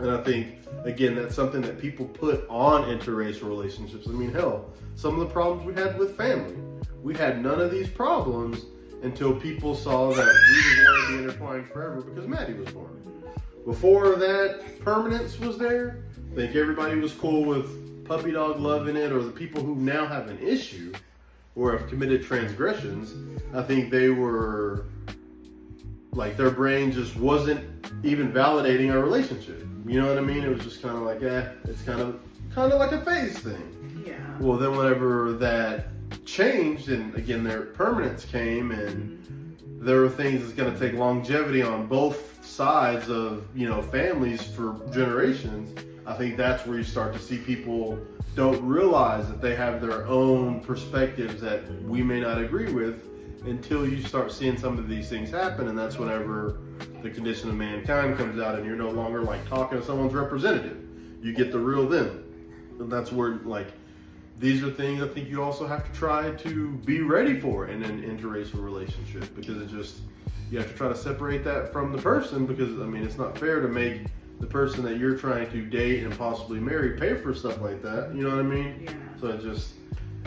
And I think, again, that's something that people put on interracial relationships. I mean, hell, some of the problems we had with family, we had none of these problems until people saw that we were going to be intertwined forever because Maddie was born. Before that permanence was there, I think everybody was cool with puppy dog loving it, or the people who now have an issue or have committed transgressions, I think they were, like, their brain just wasn't even validating our relationship. You know what I mean? It was just kind of like, it's kind of like a phase thing. Yeah. Well, then whenever that changed, and again, their permanence came, and there were things that's going to take longevity on both sides of, families for generations. I think that's where you start to see people don't realize that they have their own perspectives that we may not agree with until you start seeing some of these things happen. And that's whenever the condition of mankind comes out and you're no longer like talking to someone's representative. You get the real them. And that's where, like, these are things I think you also have to try to be ready for in an interracial relationship, because you have to try to separate that from the person, because, I mean, it's not fair to make the person that you're trying to date and possibly marry pay for stuff like that. You know what I mean? Yeah. So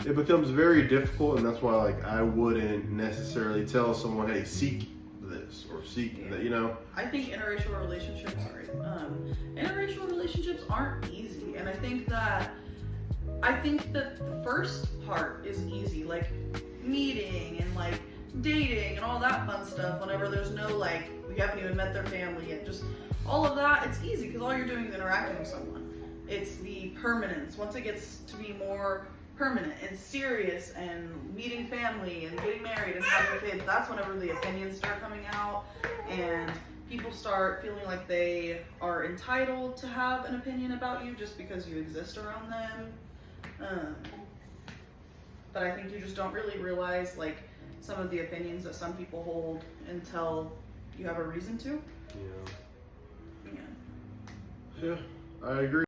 it becomes very difficult, and that's why, like, I wouldn't necessarily tell someone, hey, seek this or seek that, I think interracial relationships aren't easy, and I think that the first part is easy, like meeting and like dating and all that fun stuff. Whenever there's no, like, we haven't even met their family yet, just all of that, it's easy because all you're doing is interacting with someone. It's the permanence. Once it gets to be more permanent and serious and meeting family and getting married and having kids, that's whenever the opinions start coming out and people start feeling like they are entitled to have an opinion about you just because you exist around them. But I think you just don't really realize, like, some of the opinions that some people hold until you have a reason to. Yeah, I agree.